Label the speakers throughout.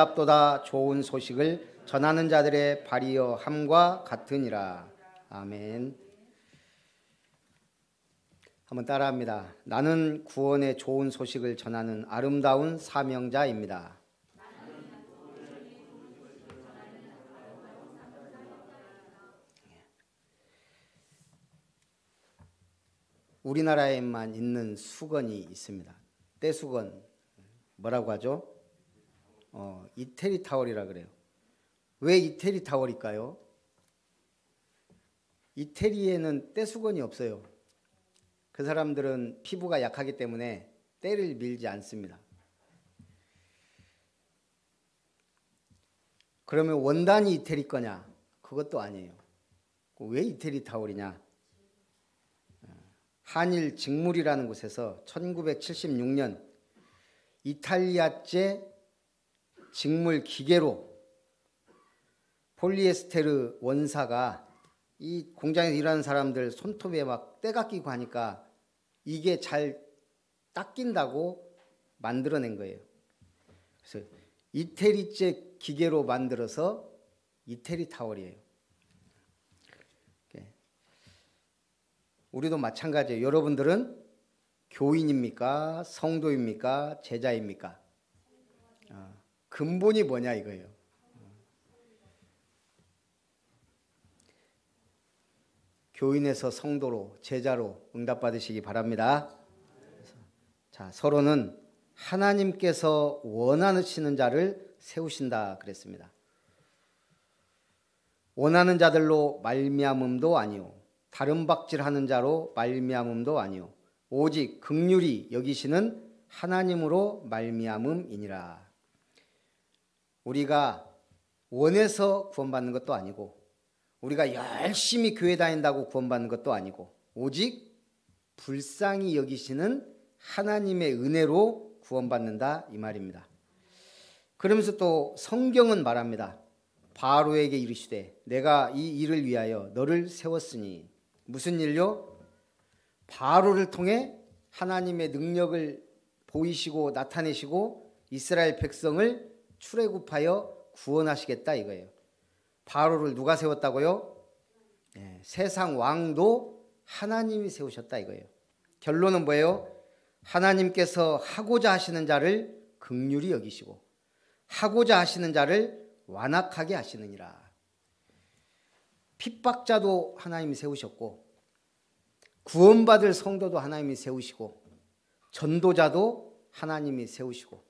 Speaker 1: 보다 좋은 소식을 전하는 자들의 발이여 함과 같으니라. 아멘. 한번 따라합니다. 나는 구원의 좋은 소식을 전하는 아름다운 사명자입니다. 우리나라에만 있는 수건이 있습니다. 떼수건, 뭐라고 하죠? 이태리 타월이라 그래요. 왜 이태리 타월일까요? 이태리에는 떼수건이 없어요. 그 사람들은 피부가 약하기 때문에 때를 밀지 않습니다. 그러면 원단이 이태리 거냐? 그것도 아니에요. 왜 이태리 타월이냐? 한일 직물이라는 곳에서 1976년 이탈리아제 직물 기계로 폴리에스테르 원사가 이 공장에서 일하는 사람들 손톱에 막 때가 끼고 하니까 이게 잘 닦인다고 만들어낸 거예요. 그래서 이태리제 기계로 만들어서 이태리 타월이에요. 우리도 마찬가지예요. 여러분들은 교인입니까? 성도입니까? 제자입니까? 근본이 뭐냐 이거예요. 교인에서 성도로, 제자로 응답받으시기 바랍니다. 자, 서로는 하나님께서 원하시는 자를 세우신다 그랬습니다. 원하는 자들로 말미암음도 아니요, 다른 박질하는 자로 말미암음도 아니요, 오직 긍휼히 여기시는 하나님으로 말미암음이니라. 우리가 원해서 구원받는 것도 아니고, 우리가 열심히 교회 다닌다고 구원받는 것도 아니고, 오직 불쌍히 여기시는 하나님의 은혜로 구원받는다 이 말입니다. 그러면서 또 성경은 말합니다. 바로에게 이르시되 내가 이 일을 위하여 너를 세웠으니. 무슨 일요? 바로를 통해 하나님의 능력을 보이시고 나타내시고 이스라엘 백성을 출애굽하여 구원하시겠다 이거예요. 바로를 누가 세웠다고요? 네, 세상 왕도 하나님이 세우셨다 이거예요. 결론은 뭐예요? 하나님께서 하고자 하시는 자를 긍휼히 여기시고 하고자 하시는 자를 완악하게 하시느니라. 핍박자도 하나님이 세우셨고, 구원받을 성도도 하나님이 세우시고, 전도자도 하나님이 세우시고,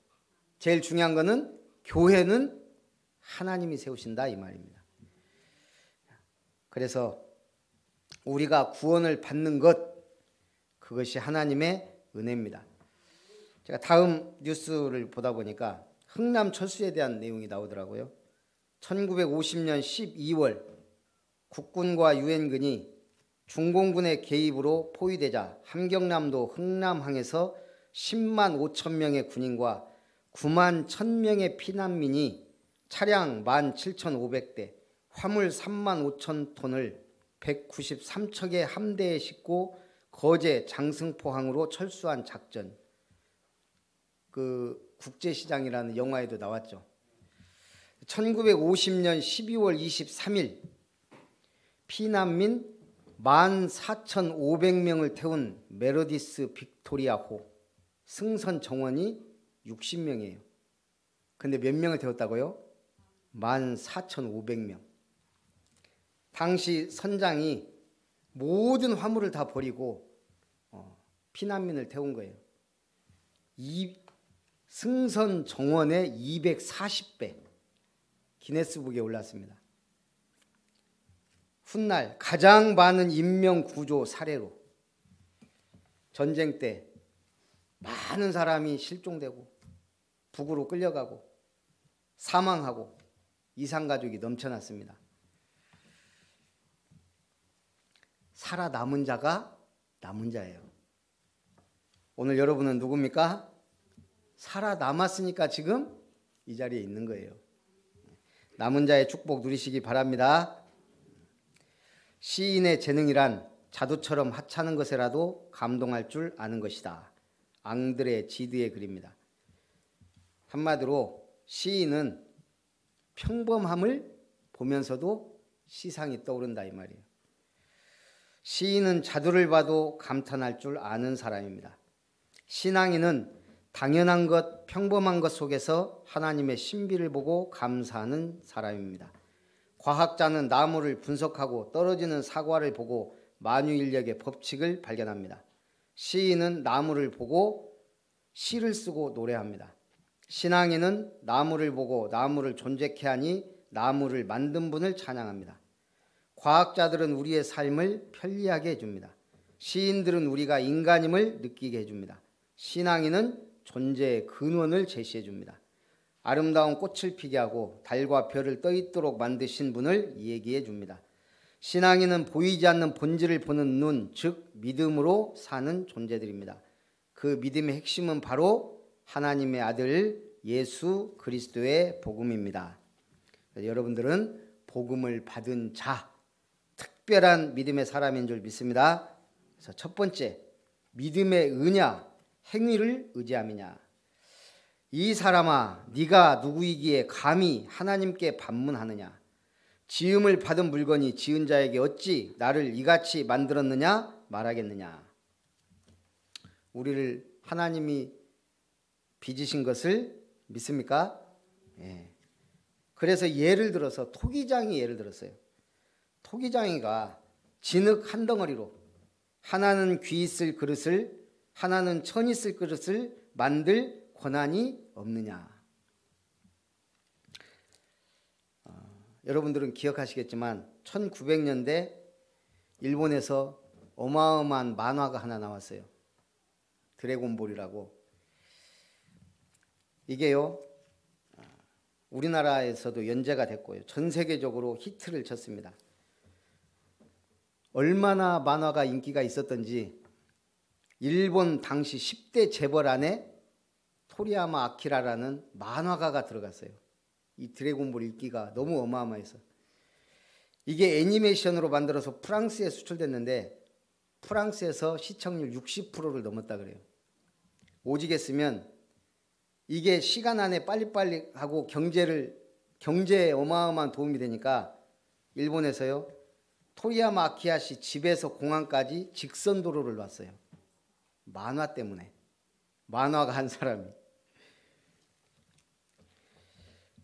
Speaker 1: 제일 중요한 거는 교회는 하나님이 세우신다 이 말입니다. 그래서 우리가 구원을 받는 것, 그것이 하나님의 은혜입니다. 제가 다음 뉴스를 보다 보니까 흥남철수에 대한 내용이 나오더라고요. 1950년 12월 국군과 유엔군이 중공군의 개입으로 포위되자 함경남도 흥남항에서 10만 5천 명의 군인과 9만 1,000명의 피난민이 차량 17,500대, 화물 3만 5천 톤을 193척의 함대에 싣고 거제 장승포항으로 철수한 작전. 그 국제시장이라는 영화에도 나왔죠. 1950년 12월 23일 피난민 14,500명을 태운 메르디스 빅토리아호 승선 정원이 60명이에요. 근데 몇 명을 태웠다고요? 14,500명. 당시 선장이 모든 화물을 다 버리고 피난민을 태운 거예요. 승선 정원의 240배. 기네스북에 올랐습니다. 훗날 가장 많은 인명구조 사례로 전쟁 때 많은 사람이 실종되고 북으로 끌려가고 사망하고 이산가족이 넘쳐났습니다. 살아남은 자가 남은 자예요. 오늘 여러분은 누굽니까? 살아남았으니까 지금 이 자리에 있는 거예요. 남은 자의 축복 누리시기 바랍니다. 시인의 재능이란 자두처럼 하찮은 것에라도 감동할 줄 아는 것이다. 앙드레 지드의 글입니다. 한마디로 시인은 평범함을 보면서도 시상이 떠오른다 이 말이에요. 시인은 자두를 봐도 감탄할 줄 아는 사람입니다. 신앙인은 당연한 것, 평범한 것 속에서 하나님의 신비를 보고 감사하는 사람입니다. 과학자는 나무를 분석하고 떨어지는 사과를 보고 만유인력의 법칙을 발견합니다. 시인은 나무를 보고 시를 쓰고 노래합니다. 신앙인은 나무를 보고 나무를 존재케 하니 나무를 만든 분을 찬양합니다. 과학자들은 우리의 삶을 편리하게 해줍니다. 시인들은 우리가 인간임을 느끼게 해줍니다. 신앙인은 존재의 근원을 제시해줍니다. 아름다운 꽃을 피게 하고 달과 별을 떠있도록 만드신 분을 얘기해줍니다. 신앙인은 보이지 않는 본질을 보는 눈, 즉 믿음으로 사는 존재들입니다. 그 믿음의 핵심은 바로 하나님의 아들 예수 그리스도의 복음입니다. 여러분들은 복음을 받은 자, 특별한 믿음의 사람인 줄 믿습니다. 그래서 첫 번째, 믿음의 의냐, 행위를 의지함이냐. 이 사람아, 네가 누구이기에 감히 하나님께 반문하느냐. 지음을 받은 물건이 지은 자에게 어찌 나를 이같이 만들었느냐 말하겠느냐. 우리를 하나님이 빚으신 것을 믿습니까? 예. 그래서 예를 들어서 토기장이 예를 들었어요. 토기장이가 진흙 한 덩어리로 하나는 귀 있을 그릇을 하나는 천 있을 그릇을 만들 권한이 없느냐. 여러분들은 기억하시겠지만 1900년대 일본에서 어마어마한 만화가 하나 나왔어요. 드래곤볼이라고. 이게요, 우리나라에서도 연재가 됐고요. 전 세계적으로 히트를 쳤습니다. 얼마나 만화가 인기가 있었던지 일본 당시 10대 재벌 안에 토리야마 아키라라는 만화가가 들어갔어요. 이 드래곤볼 인기가 너무 어마어마해서. 이게 애니메이션으로 만들어서 프랑스에 수출됐는데 프랑스에서 시청률 60%를 넘었다 그래요. 오직했으면 이게 시간 안에 빨리빨리 하고 경제에 어마어마한 도움이 되니까 일본에서요, 토리야마 아키야시 집에서 공항까지 직선 도로를 놨어요. 만화 때문에. 만화가 한 사람이.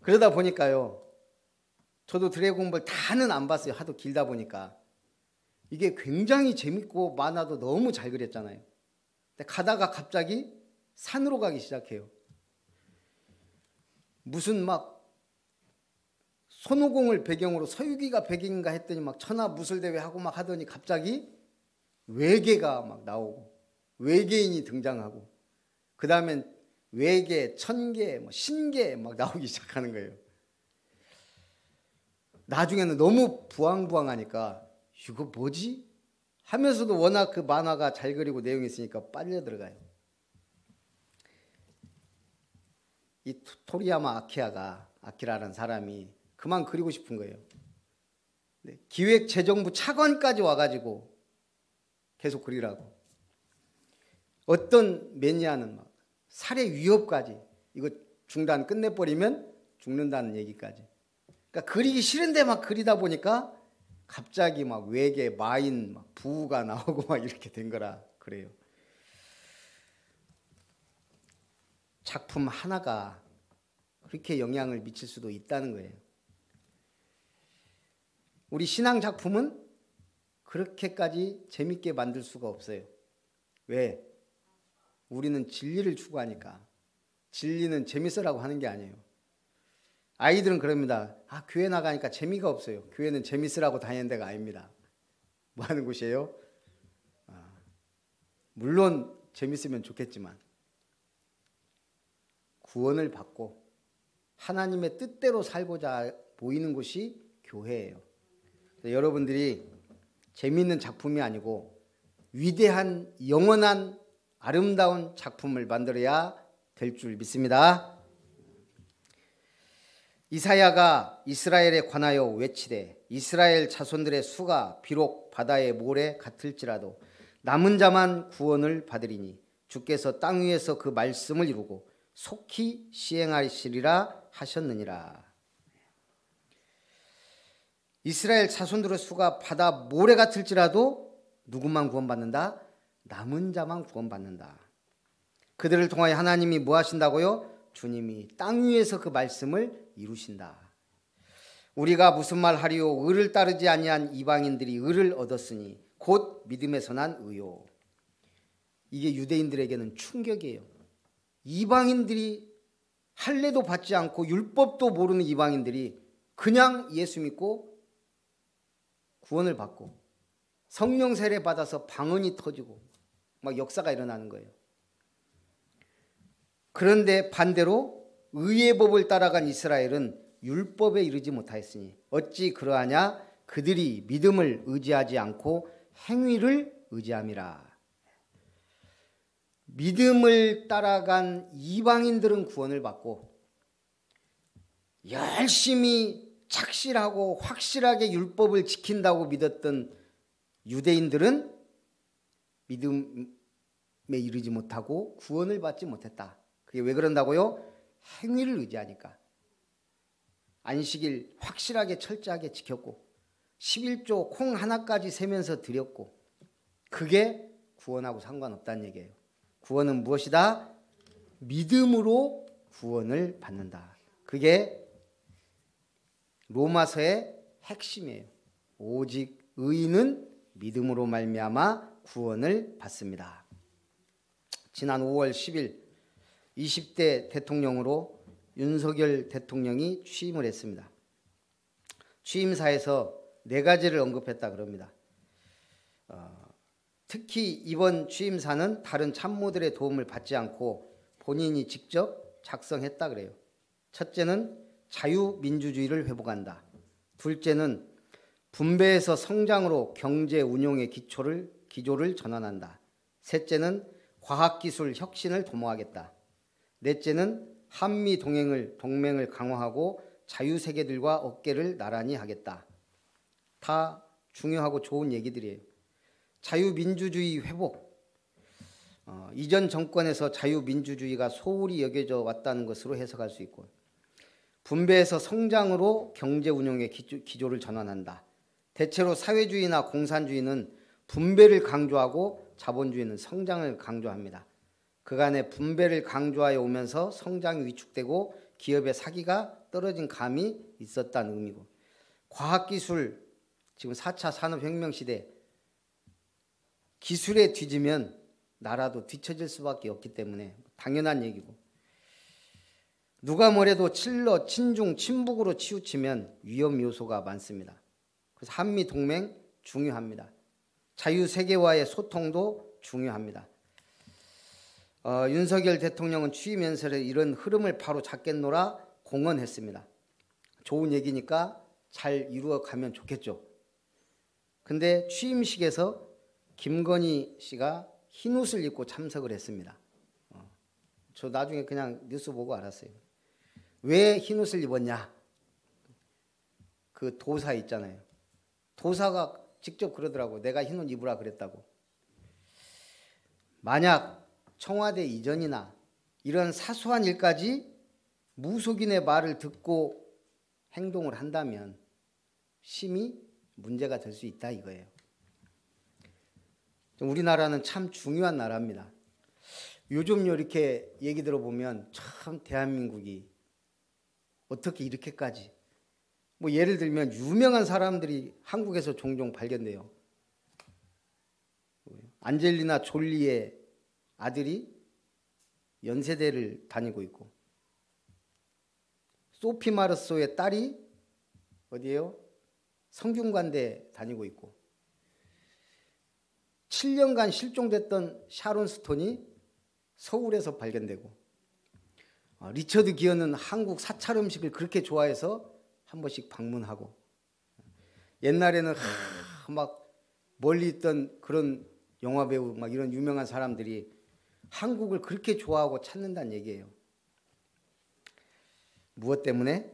Speaker 1: 그러다 보니까요, 저도 드래곤볼 다는 안 봤어요. 하도 길다 보니까. 이게 굉장히 재밌고 만화도 너무 잘 그렸잖아요. 근데 가다가 갑자기 산으로 가기 시작해요. 무슨 막 손오공을 배경으로 서유기가 배경인가 했더니 막 천하무술대회 하고 막 하더니 갑자기 외계가 막 나오고 외계인이 등장하고 그 다음엔 외계, 천계, 뭐 신계 막 나오기 시작하는 거예요. 나중에는 너무 부황부황하니까 이거 뭐지? 하면서도 워낙 그 만화가 잘 그리고 내용이 있으니까 빨려 들어가요. 이 토리야마 아키라라는 사람이 그만 그리고 싶은 거예요. 기획재정부 차관까지 와가지고 계속 그리라고. 어떤 매니아는 막 살해 위협까지, 이거 중단 끝내버리면 죽는다는 얘기까지. 그러니까 그리기 싫은데 막 그리다 보니까 갑자기 막 외계 마인 막 부우가 나오고 막 이렇게 된 거라 그래요. 작품 하나가 그렇게 영향을 미칠 수도 있다는 거예요. 우리 신앙 작품은 그렇게까지 재밌게 만들 수가 없어요. 왜? 우리는 진리를 추구하니까. 진리는 재밌으라고 하는 게 아니에요. 아이들은 그럽니다. 아, 교회 나가니까 재미가 없어요. 교회는 재밌으라고 다니는 데가 아닙니다. 뭐 하는 곳이에요? 물론 재밌으면 좋겠지만 구원을 받고 하나님의 뜻대로 살고자 모이는 곳이 교회예요. 여러분들이 재미있는 작품이 아니고 위대한 영원한 아름다운 작품을 만들어야 될 줄 믿습니다. 이사야가 이스라엘에 관하여 외치되 이스라엘 자손들의 수가 비록 바다의 모래 같을지라도 남은 자만 구원을 받으리니 주께서 땅 위에서 그 말씀을 이루고 속히 시행하시리라 하셨느니라. 이스라엘 자손들의 수가 바다 모래 같을지라도 누구만 구원받는다? 남은 자만 구원받는다. 그들을 통하여 하나님이 뭐 하신다고요? 주님이 땅 위에서 그 말씀을 이루신다. 우리가 무슨 말 하리요? 의를 따르지 아니한 이방인들이 의를 얻었으니 곧 믿음에서 난 의요. 이게 유대인들에게는 충격이에요. 이방인들이 할례도 받지 않고 율법도 모르는 이방인들이 그냥 예수 믿고 구원을 받고 성령 세례 받아서 방언이 터지고 막 역사가 일어나는 거예요. 그런데 반대로 의의 법을 따라간 이스라엘은 율법에 이르지 못하였으니 어찌 그러하냐? 그들이 믿음을 의지하지 않고 행위를 의지함이라. 믿음을 따라간 이방인들은 구원을 받고 열심히 착실하고 확실하게 율법을 지킨다고 믿었던 유대인들은 믿음에 이르지 못하고 구원을 받지 못했다. 그게 왜 그런다고요? 행위를 의지하니까. 안식일 확실하게 철저하게 지켰고 11조 콩 하나까지 세면서 드렸고 그게 구원하고 상관없다는 얘기예요. 구원은 무엇이다? 믿음으로 구원을 받는다. 그게 로마서의 핵심이에요. 오직 의인은 믿음으로 말미암아 구원을 받습니다. 지난 5월 10일 20대 대통령으로 윤석열 대통령이 취임을 했습니다. 취임사에서 4가지를 언급했다 그럽니다. 특히 이번 취임사는 다른 참모들의 도움을 받지 않고 본인이 직접 작성했다 그래요. 첫째는 자유민주주의를 회복한다. 둘째는 분배에서 성장으로 경제 운용의 기조를 전환한다. 셋째는 과학기술 혁신을 도모하겠다. 넷째는 한미 동맹을 강화하고 자유세계들과 어깨를 나란히 하겠다. 다 중요하고 좋은 얘기들이에요. 자유민주주의 회복. 이전 정권에서 자유민주주의가 소홀히 여겨져 왔다는 것으로 해석할 수 있고 분배에서 성장으로 경제 운용의 기조를 전환한다. 대체로 사회주의나 공산주의는 분배를 강조하고 자본주의는 성장을 강조합니다. 그간의 분배를 강조하여 오면서 성장이 위축되고 기업의 사기가 떨어진 감이 있었다는 의미고 과학기술, 지금 4차 산업혁명 시대 기술에 뒤지면 나라도 뒤처질 수밖에 없기 때문에 당연한 얘기고 누가 뭐래도 친러, 친중, 친북으로 치우치면 위험 요소가 많습니다. 그래서 한미 동맹 중요합니다. 자유세계와의 소통도 중요합니다. 윤석열 대통령은 취임 연설에 이런 흐름을 바로 잡겠노라 공언했습니다. 좋은 얘기니까 잘 이루어가면 좋겠죠. 근데 취임식에서 김건희 씨가 흰옷을 입고 참석을 했습니다. 저 나중에 그냥 뉴스 보고 알았어요. 왜 흰옷을 입었냐? 그 도사 있잖아요. 도사가 직접 그러더라고. 내가 흰옷 입으라 그랬다고. 만약 청와대 이전이나 이런 사소한 일까지 무속인의 말을 듣고 행동을 한다면 심히 문제가 될 수 있다 이거예요. 우리나라는 참 중요한 나라입니다. 요즘 이렇게 얘기 들어보면 참 대한민국이 어떻게 이렇게까지 뭐 예를 들면 유명한 사람들이 한국에서 종종 발견돼요. 안젤리나 졸리의 아들이 연세대를 다니고 있고 소피 마르소의 딸이 어디예요? 성균관대 다니고 있고 7년간 실종됐던 샤론 스톤이 서울에서 발견되고 리처드 기어는 한국 사찰 음식을 그렇게 좋아해서 한 번씩 방문하고 옛날에는 막 멀리 있던 그런 영화배우 막 이런 유명한 사람들이 한국을 그렇게 좋아하고 찾는다는 얘기예요. 무엇 때문에?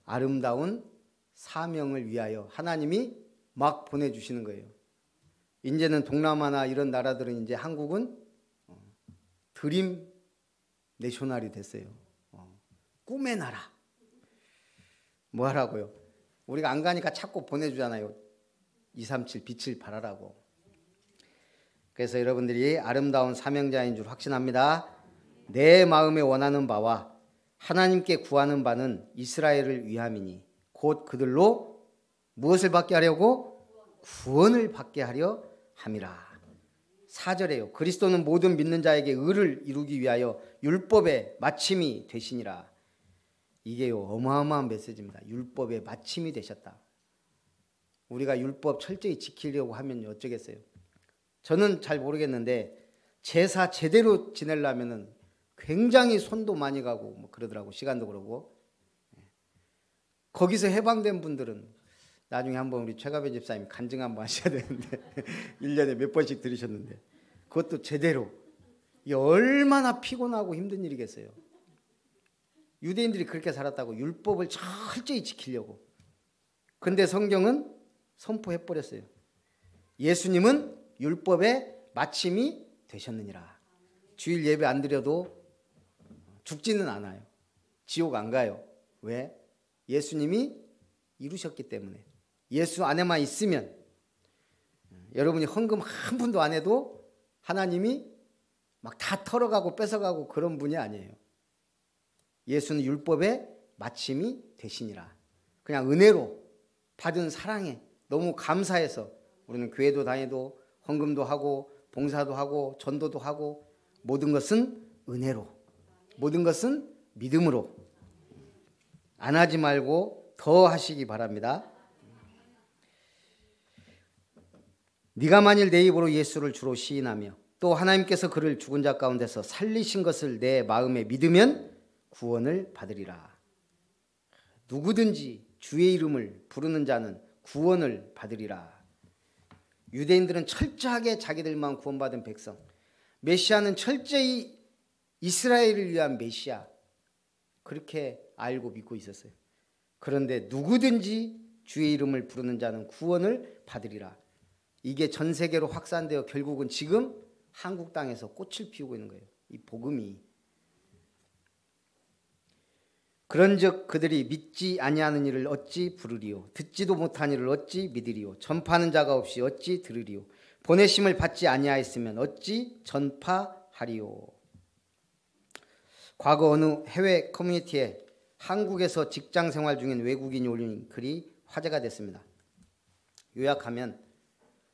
Speaker 1: 아름다운 사명을 위하여 하나님이 막 보내주시는 거예요. 이제는 동남아나 이런 나라들은 이제 한국은 드림 내셔널이 됐어요. 꿈의 나라. 뭐 하라고요? 우리가 안 가니까 자꾸 보내주잖아요. 237 빛을 발하라고. 그래서 여러분들이 아름다운 사명자인 줄 확신합니다. 내 마음에 원하는 바와 하나님께 구하는 바는 이스라엘을 위함이니 곧 그들로 무엇을 받게 하려고? 구원을 받게 하려 함이라. 4절에요. 그리스도는 모든 믿는 자에게 의를 이루기 위하여 율법의 마침이 되시니라. 이게요, 어마어마한 메시지입니다. 율법의 마침이 되셨다. 우리가 율법 철저히 지키려고 하면 어쩌겠어요? 저는 잘 모르겠는데 제사 제대로 지내려면 굉장히 손도 많이 가고 뭐 그러더라고. 시간도 그러고. 거기서 해방된 분들은 나중에 한번 우리 최가배 집사님 간증 한번 하셔야 되는데 1년에 몇 번씩 들으셨는데 그것도 제대로. 이게 얼마나 피곤하고 힘든 일이겠어요. 유대인들이 그렇게 살았다고 율법을 철저히 지키려고. 근데 성경은 선포해버렸어요. 예수님은 율법의 마침이 되셨느니라. 주일 예배 안 드려도 죽지는 않아요. 지옥 안 가요. 왜? 예수님이 이루셨기 때문에. 예수 안에만 있으면 여러분이 헌금 한 푼도 안 해도 하나님이 막 다 털어가고 뺏어가고 그런 분이 아니에요. 예수는 율법의 마침이 되시니라. 그냥 은혜로 받은 사랑에 너무 감사해서 우리는 교회도 다니도 헌금도 하고 봉사도 하고 전도도 하고 모든 것은 은혜로, 모든 것은 믿음으로. 안 하지 말고 더 하시기 바랍니다. 네가 만일 내 입으로 예수를 주로 시인하며 또 하나님께서 그를 죽은 자 가운데서 살리신 것을 내 마음에 믿으면 구원을 받으리라. 누구든지 주의 이름을 부르는 자는 구원을 받으리라. 유대인들은 철저하게 자기들만 구원받은 백성, 메시아는 철저히 이스라엘을 위한 메시아, 그렇게 알고 믿고 있었어요. 그런데 누구든지 주의 이름을 부르는 자는 구원을 받으리라. 이게 전 세계로 확산되어 결국은 지금 한국 땅에서 꽃을 피우고 있는 거예요. 이 복음이. 그런즉 그들이 믿지 아니하는 일을 어찌 부르리요? 듣지도 못한 일을 어찌 믿으리요? 전파하는 자가 없이 어찌 들으리요? 보내심을 받지 아니하였으면 어찌 전파하리요? 과거 어느 해외 커뮤니티에 한국에서 직장 생활 중인 외국인이 올린 글이 화제가 됐습니다. 요약하면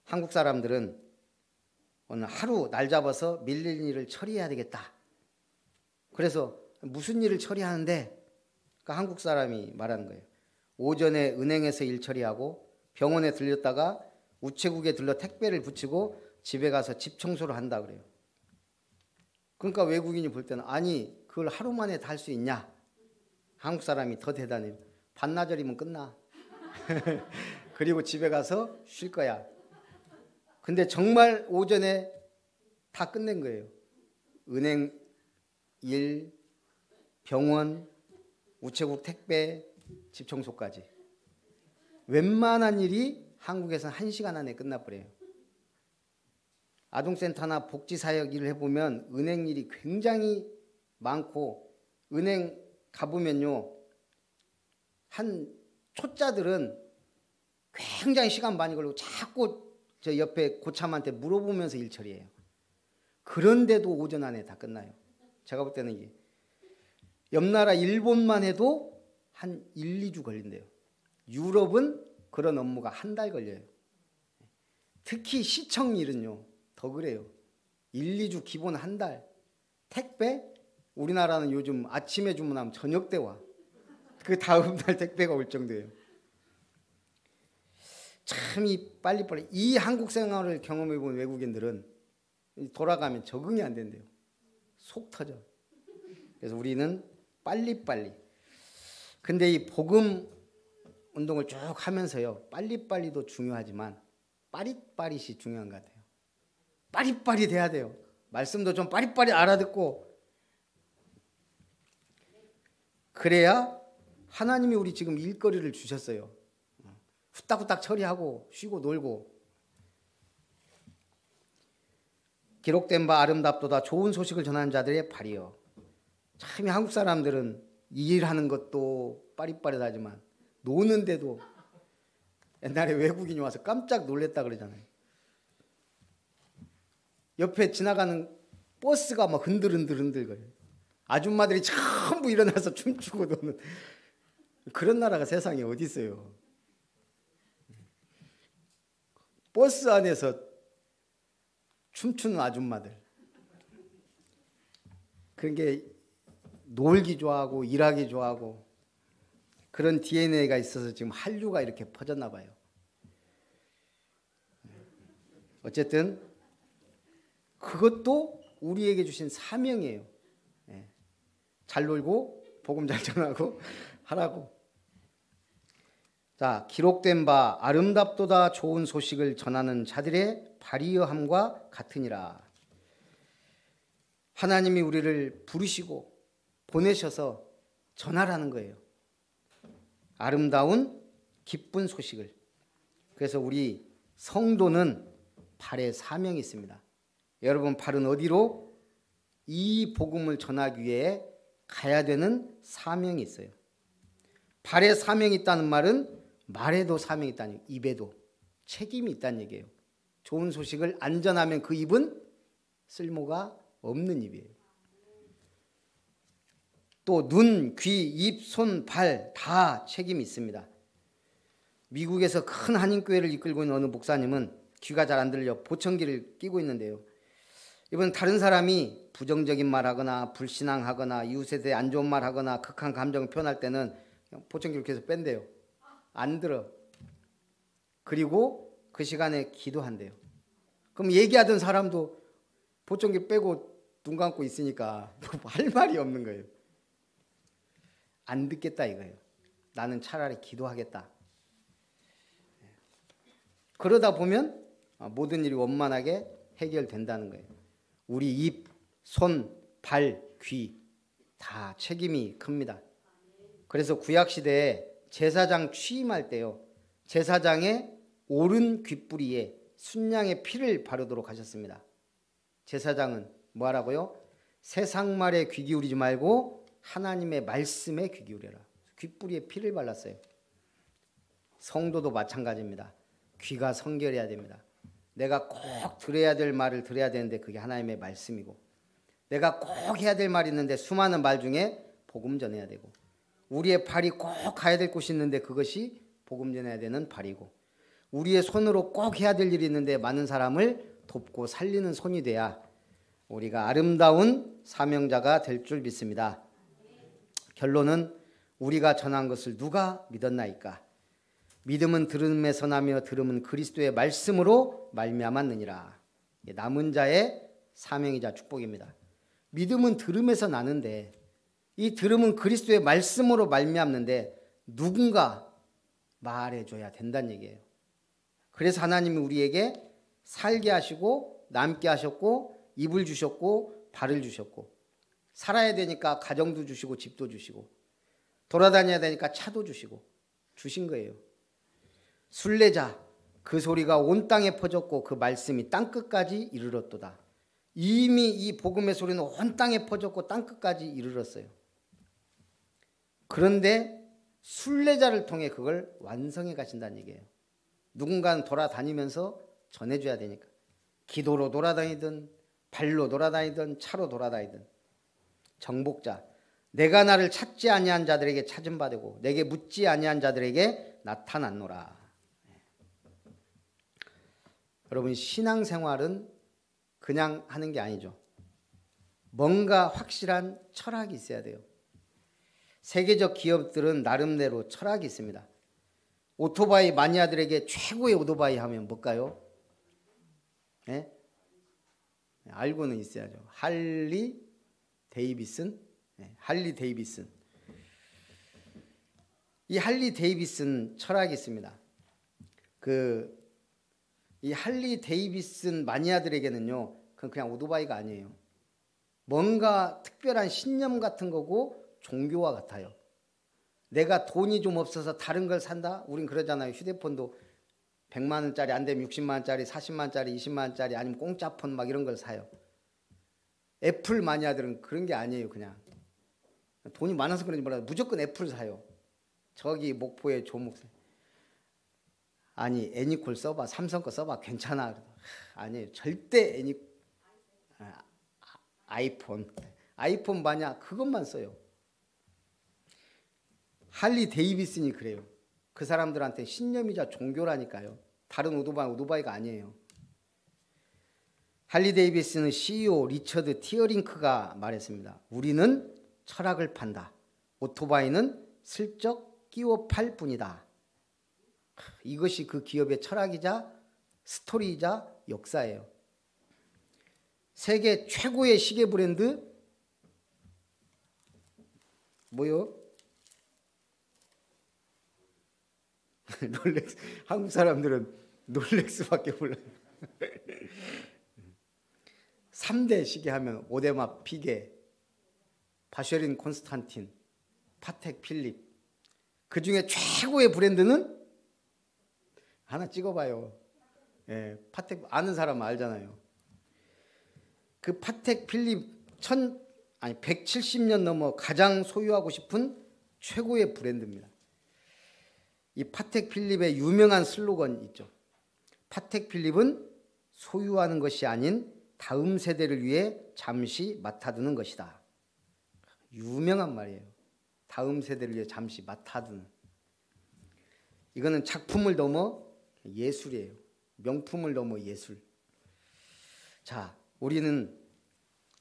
Speaker 1: 한국 사람들은 오늘 하루 날 잡아서 밀릴 일을 처리해야 되겠다. 그래서 무슨 일을 처리하는데? 그러니까 한국 사람이 말하는 거예요. 오전에 은행에서 일 처리하고 병원에 들렸다가 우체국에 들러 택배를 붙이고 집에 가서 집 청소를 한다 그래요. 그러니까 외국인이 볼 때는 아니 그걸 하루 만에 다 할 수 있냐? 한국 사람이 더 대단해요. 반나절이면 끝나. 그리고 집에 가서 쉴 거야. 근데 정말 오전에 다 끝낸 거예요. 은행 일, 병원, 우체국 택배, 집 청소까지. 웬만한 일이 한국에서는 1시간 안에 끝나버려요. 아동센터나 복지사역 일을 해보면 은행 일이 굉장히 많고 은행 가보면요. 한 초짜들은 굉장히 시간 많이 걸리고 자꾸 저 옆에 고참한테 물어보면서 일 처리해요. 그런데도 오전 안에 다 끝나요. 제가 볼 때는 이게 옆나라 일본만 해도 한 1, 2주 걸린대요. 유럽은 그런 업무가 한 달 걸려요. 특히 시청 일은요. 더 그래요. 1, 2주 기본 한 달. 택배? 우리나라는 요즘 아침에 주문하면 저녁 때 와. 그 다음 날 택배가 올 정도예요. 참 이 빨리빨리 이 한국 생활을 경험해 본 외국인들은 돌아가면 적응이 안 된대요. 속 터져. 그래서 우리는 빨리빨리. 근데 이 복음 운동을 쭉 하면서요. 빨리빨리도 중요하지만 빠릿빠릿이 중요한 것 같아요. 빠릿빠릿 해야 돼요. 말씀도 좀 빠릿빠릿 알아듣고 그래야 하나님이 우리 지금 일거리를 주셨어요. 후딱후딱 처리하고 쉬고 놀고. 기록된 바 아름답도다 좋은 소식을 전하는 자들의 발이요. 참 한국 사람들은 일하는 것도 빠릿빠릿하지만 노는데도 옛날에 외국인이 와서 깜짝 놀랬다 그러잖아요. 옆에 지나가는 버스가 막 흔들흔들거려요. 아줌마들이 전부 일어나서 춤추고 노는 그런 나라가 세상에 어디 있어요. 버스 안에서 춤추는 아줌마들. 그런 게 놀기 좋아하고 일하기 좋아하고 그런 DNA가 있어서 지금 한류가 이렇게 퍼졌나 봐요. 어쨌든 그것도 우리에게 주신 사명이에요. 잘 놀고 복음 잘 전하고 하라고. 자, 기록된 바 아름답도다 좋은 소식을 전하는 자들의 발이여함과 같으니라. 하나님이 우리를 부르시고 보내셔서 전하라는 거예요. 아름다운 기쁜 소식을. 그래서 우리 성도는 발에 사명이 있습니다. 여러분 발은 어디로? 이 복음을 전하기 위해 가야 되는 사명이 있어요. 발에 사명이 있다는 말은 말에도 사명이 있다는 얘기예요. 입에도 책임이 있다는 얘기예요. 좋은 소식을 안 전하면 그 입은 쓸모가 없는 입이에요. 또 눈, 귀, 입, 손, 발 다 책임이 있습니다. 미국에서 큰 한인교회를 이끌고 있는 어느 목사님은 귀가 잘 안 들려 보청기를 끼고 있는데요. 이번 다른 사람이 부정적인 말하거나 불신앙하거나 이웃에 대해 안 좋은 말하거나 극한 감정을 표현할 때는 보청기를 계속 뺀대요. 안 들어. 그리고 그 시간에 기도한대요. 그럼 얘기하던 사람도 보청기 빼고 눈 감고 있으니까 할 말이 없는 거예요. 안 듣겠다 이거예요. 나는 차라리 기도하겠다. 그러다 보면 모든 일이 원만하게 해결된다는 거예요. 우리 입, 손, 발, 귀 다 책임이 큽니다. 그래서 구약시대에 제사장 취임할 때요. 제사장의 오른 귓부리에 순양의 피를 바르도록 하셨습니다. 제사장은 뭐 하라고요? 세상 말에 귀 기울이지 말고 하나님의 말씀에 귀 기울여라. 귓부리에 피를 발랐어요. 성도도 마찬가지입니다. 귀가 성결해야 됩니다. 내가 꼭 들어야 될 말을 들어야 되는데 그게 하나님의 말씀이고, 내가 꼭 해야 될 말이 있는데 수많은 말 중에 복음 전해야 되고, 우리의 발이 꼭 가야 될 곳이 있는데 그것이 복음 전해야 되는 발이고, 우리의 손으로 꼭 해야 될 일이 있는데 많은 사람을 돕고 살리는 손이 돼야 우리가 아름다운 사명자가 될 줄 믿습니다. 결론은 우리가 전한 것을 누가 믿었나이까? 믿음은 들음에서 나며 들음은 그리스도의 말씀으로 말미암았느니라. 남은 자의 사명이자 축복입니다. 믿음은 들음에서 나는데 이 들음은 그리스도의 말씀으로 말미암는데 누군가 말해줘야 된다는 얘기예요. 그래서 하나님이 우리에게 살게 하시고 남게 하셨고 입을 주셨고 발을 주셨고, 살아야 되니까 가정도 주시고 집도 주시고 돌아다녀야 되니까 차도 주시고 주신 거예요. 순례자 그 소리가 온 땅에 퍼졌고 그 말씀이 땅끝까지 이르렀도다. 이미 이 복음의 소리는 온 땅에 퍼졌고 땅끝까지 이르렀어요. 그런데 순례자를 통해 그걸 완성해 가신다는 얘기예요. 누군가는 돌아다니면서 전해줘야 되니까. 기도로 돌아다니든 발로 돌아다니든 차로 돌아다니든. 정복자, 내가 나를 찾지 아니한 자들에게 찾음 받고 내게 묻지 아니한 자들에게 나타났노라. 여러분, 신앙생활은 그냥 하는 게 아니죠. 뭔가 확실한 철학이 있어야 돼요. 세계적 기업들은 나름대로 철학이 있습니다. 오토바이 마니아들에게 최고의 오토바이 하면 뭘까요? 네? 알고는 있어야죠. 할리 데이비슨. 네, 할리 데이비슨. 이 할리 데이비슨 철학이 있습니다. 이 할리 데이비슨 마니아들에게는요, 그건 그냥 오토바이가 아니에요. 뭔가 특별한 신념 같은 거고 종교와 같아요. 내가 돈이 좀 없어서 다른 걸 산다? 우린 그러잖아요. 휴대폰도 100만 원짜리 안 되면 60만 원짜리, 40만 원짜리, 20만 원짜리 아니면 공짜폰 막 이런 걸 사요. 애플 마니아들은 그런 게 아니에요. 그냥 돈이 많아서 그런지 몰라도 무조건 애플 사요. 저기 목포에 조목 사. 아니 애니콜 써봐. 삼성 거 써봐. 괜찮아. 아니에요. 절대 아이폰 마냥 그것만 써요. 할리 데이비슨이 그래요. 그 사람들한테 신념이자 종교라니까요. 다른 오토바이가 아니에요. 할리 데이비슨의 CEO 리처드 티어링크가 말했습니다. 우리는 철학을 판다. 오토바이는 슬쩍 끼워 팔 뿐이다. 이것이 그 기업의 철학이자 스토리이자 역사예요. 세계 최고의 시계 브랜드 뭐요? 롤렉스. 한국 사람들은 롤렉스밖에 몰라요. 3대 시계 하면 오데마 피게, 바쉐린 콘스탄틴, 파텍 필립. 그 중에 최고의 브랜드는 하나 찍어봐요. 예, 파텍 아는 사람 알잖아요. 그 파텍 필립 170년 넘어 가장 소유하고 싶은 최고의 브랜드입니다. 이 파텍 필립의 유명한 슬로건 있죠. 파텍 필립은 소유하는 것이 아닌 다음 세대를 위해 잠시 맡아두는 것이다. 유명한 말이에요. 다음 세대를 위해 잠시 맡아두는. 이거는 작품을 넘어 예술이에요. 명품을 넘어 예술. 자, 우리는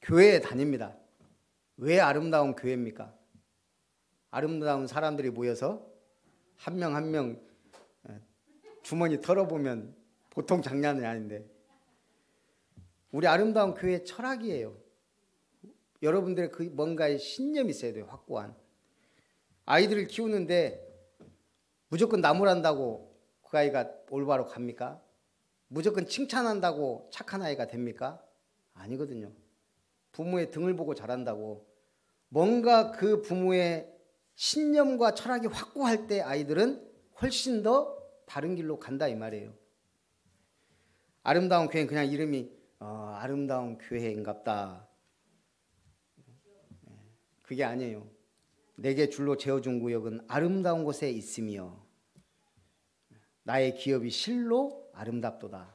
Speaker 1: 교회에 다닙니다. 왜 아름다운 교회입니까? 아름다운 사람들이 모여서 한 명 한 명 주머니 털어보면 보통 장난이 아닌데, 우리 아름다운 교회의 철학이에요. 여러분들의 그 뭔가의 신념이 있어야 돼요. 확고한. 아이들을 키우는데 무조건 나무란다고 그 아이가 올바로 갑니까? 무조건 칭찬한다고 착한 아이가 됩니까? 아니거든요. 부모의 등을 보고 자란다고. 뭔가 그 부모의 신념과 철학이 확고할 때 아이들은 훨씬 더 바른 길로 간다 이 말이에요. 아름다운 교회는 그냥 이름이 아름다운 교회인갑다. 그게 아니에요. 내게 줄로 재어준 구역은 아름다운 곳에 있으며 나의 기업이 실로 아름답도다.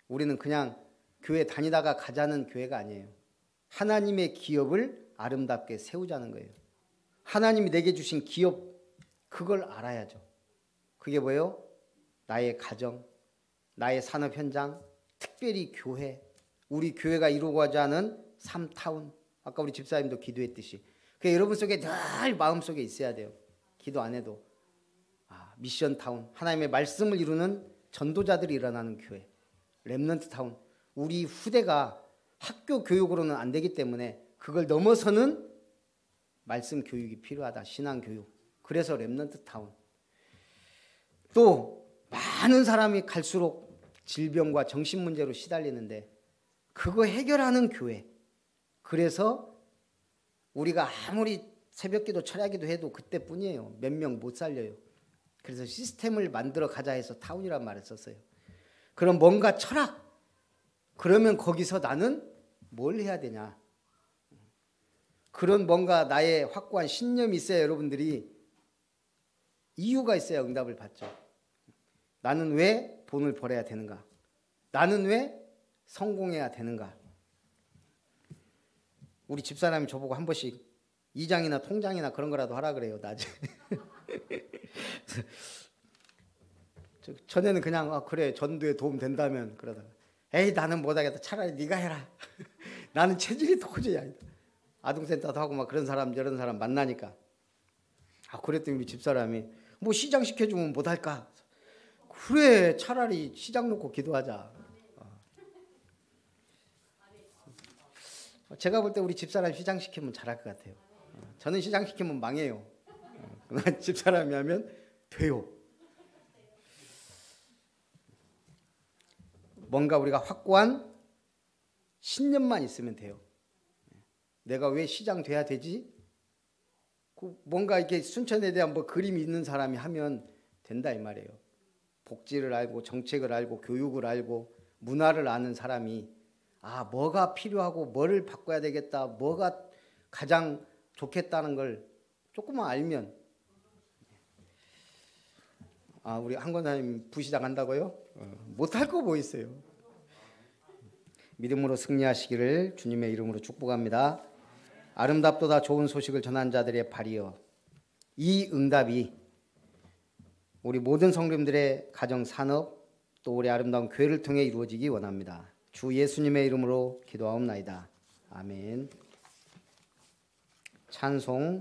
Speaker 1: 우리는 그냥 교회 다니다가 가자는 교회가 아니에요. 하나님의 기업을 아름답게 세우자는 거예요. 하나님이 내게 주신 기업, 그걸 알아야죠. 그게 뭐예요? 나의 가정, 나의 산업 현장, 특별히 교회, 우리 교회가 이루고자 하는 삶타운. 아까 우리 집사님도 기도했듯이 그게 여러분 속에 늘 마음속에 있어야 돼요. 기도 안 해도. 미션타운, 하나님의 말씀을 이루는 전도자들이 일어나는 교회. 렘넌트타운. 우리 후대가 학교 교육으로는 안 되기 때문에 그걸 넘어서는 말씀 교육이 필요하다. 신앙 교육. 그래서 렘넌트타운. 또 많은 사람이 갈수록 질병과 정신 문제로 시달리는데 그거 해결하는 교회. 그래서 우리가 아무리 새벽기도 철야기도 해도 그때뿐이에요. 몇 명 못 살려요. 그래서 시스템을 만들어 가자 해서 타운이란 말을 썼어요. 그럼 뭔가 철학. 그러면 거기서 나는 뭘 해야 되냐. 그런 뭔가 나의 확고한 신념이 있어야 여러분들이 이유가 있어야 응답을 받죠. 나는 왜 돈을 벌어야 되는가? 나는 왜 성공해야 되는가? 우리 집사람이 저보고 한 번씩 이장이나 통장이나 그런 거라도 하라 그래요. 낮에. 전에는 그냥 그래 전도에 도움 된다면 그러다가 에이 나는 못하겠다. 차라리 네가 해라. 나는 체질이 도저히 아니다. 아동센터도 하고 막 그런 사람 저런 사람 만나니까 그랬더니 우리 집사람이 뭐 시장 시켜주면 못할까? 그래 차라리 시장 놓고 기도하자. 제가 볼 때 우리 집사람 시장 시키면 잘할 것 같아요. 저는 시장 시키면 망해요. 그러나 집사람이 하면 돼요. 뭔가 우리가 확고한 신념만 있으면 돼요. 내가 왜 시장 돼야 되지? 뭔가 이렇게 순천에 대한 뭐 그림이 있는 사람이 하면 된다 이 말이에요. 복지를 알고 정책을 알고 교육을 알고 문화를 아는 사람이 뭐가 필요하고 뭐를 바꿔야 되겠다. 뭐가 가장 좋겠다는 걸 조금만 알면, 우리 한 권사님 부시당한다고요? 못할 거 뭐 있어요. 믿음으로 승리하시기를 주님의 이름으로 축복합니다. 아름답도다 좋은 소식을 전한 자들의 발이여, 이 응답이 우리 모든 성도님들의 가정, 산업, 또 우리 아름다운 교회를 통해 이루어지기 원합니다. 주 예수님의 이름으로 기도하옵나이다. 아멘. 찬송